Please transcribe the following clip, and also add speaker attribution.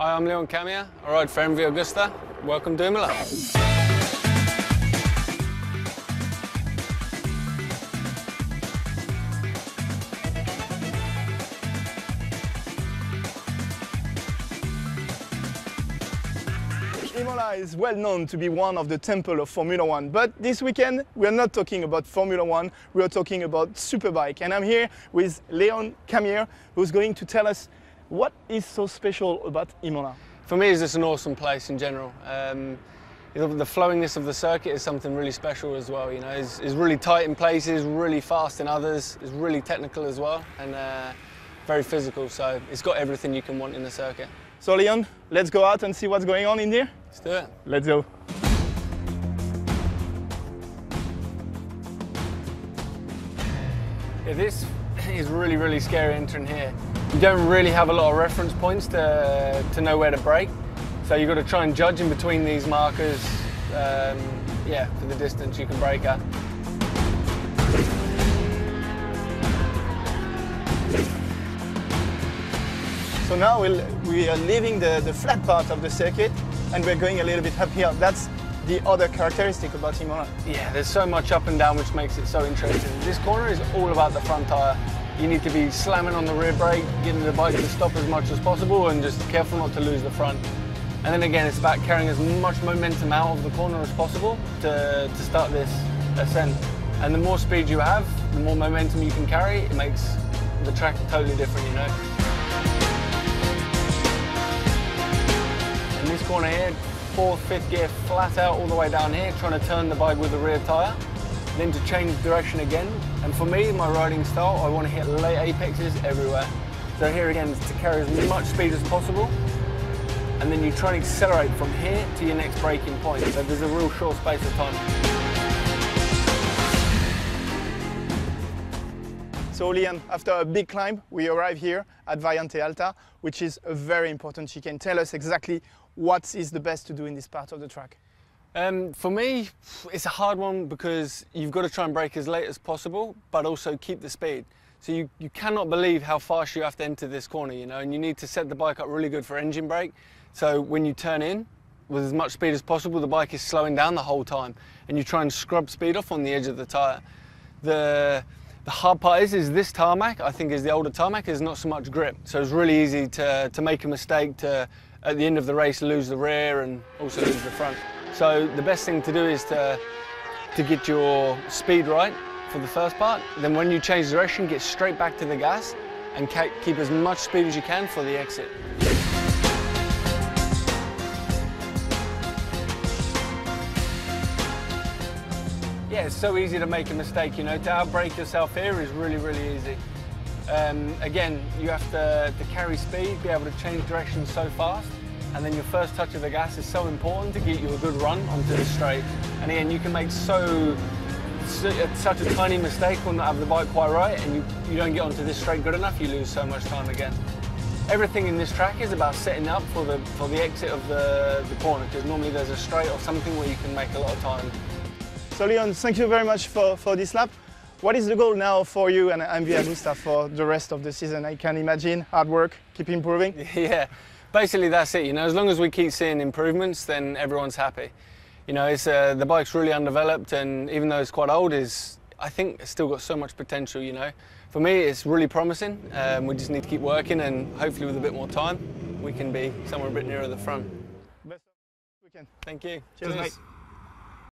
Speaker 1: Hi, I'm Leon Camier. I ride for MV Augusta. Welcome to Imola.
Speaker 2: Imola is well known to be one of the temple of Formula One, but this weekend we are not talking about Formula One, we are talking about Superbike. And I'm here with Leon Camier, who's going to tell us what is so special about Imola.
Speaker 1: For me, it's just an awesome place in general. The flowingness of the circuit is something really special as well. You know, it's really tight in places, really fast in others. It's really technical as well, and very physical. So it's got everything you can want in the circuit.
Speaker 2: So Leon, let's go out and see what's going on in there.
Speaker 1: Let's do it.
Speaker 2: Let's go.
Speaker 1: Yeah, this is really scary entering here. You don't really have a lot of reference points to know where to brake. So you've got to try and judge in between these markers, for the distance you can brake at.
Speaker 2: So now we are leaving the flat part of the circuit and we're going a little bit uphill. That's the other characteristic about Imola.
Speaker 1: Yeah, there's so much up and down which makes it so interesting. This corner is all about the front tyre. You need to be slamming on the rear brake, getting the bike to stop as much as possible and just careful not to lose the front. And then again, it's about carrying as much momentum out of the corner as possible to start this ascent. And the more speed you have, the more momentum you can carry, it makes the track totally different, you know. In this corner here, 4th, 5th gear flat out all the way down here, trying to turn the bike with the rear tyre, then to change direction again. And for me, my riding style, I want to hit late apexes everywhere. So here again, is to carry as much speed as possible, and then you try and accelerate from here to your next braking point. So there's a real short space of time.
Speaker 2: So Leon, after a big climb, we arrive here at Variante Alta, which is a very important chicane. Tell us exactly what is the best to do in this part of the track.
Speaker 1: For me, it's a hard one because you've got to try and brake as late as possible, but also keep the speed. So you cannot believe how fast you have to enter this corner, you know, and you need to set the bike up really good for engine brake. So when you turn in with as much speed as possible, the bike is slowing down the whole time, and you try and scrub speed off on the edge of the tyre. The hard part is this tarmac, I think, is the older tarmac, is not so much grip. So it's really easy to make a mistake, to at the end of the race lose the rear and also lose the front. So the best thing to do is to get your speed right for the first part. Then when you change direction, get straight back to the gas and keep as much speed as you can for the exit. Yeah, it's so easy to make a mistake, you know. To outbrake yourself here is really easy. Again, you have to carry speed, be able to change direction so fast, and then your first touch of the gas is so important to get you a good run onto the straight. And again, you can make such a tiny mistake or not have the bike quite right, and you don't get onto this straight good enough, you lose so much time again. Everything in this track is about setting up for the exit of the corner, because normally there's a straight or something where you can make a lot of time.
Speaker 2: So Leon, thank you very much for this lap. What is the goal now for you and MV Augusta for the rest of the season? I can imagine hard work, keep improving.
Speaker 1: Yeah, basically that's it. You know, as long as we keep seeing improvements, then everyone's happy. You know, the bike's really undeveloped, and even though it's quite old, I think it's still got so much potential. You know, for me, it's really promising. We just need to keep working, and hopefully with a bit more time, we can be somewhere a bit nearer the front.
Speaker 2: Best of weekend.
Speaker 1: Thank you.
Speaker 2: Cheers, mate.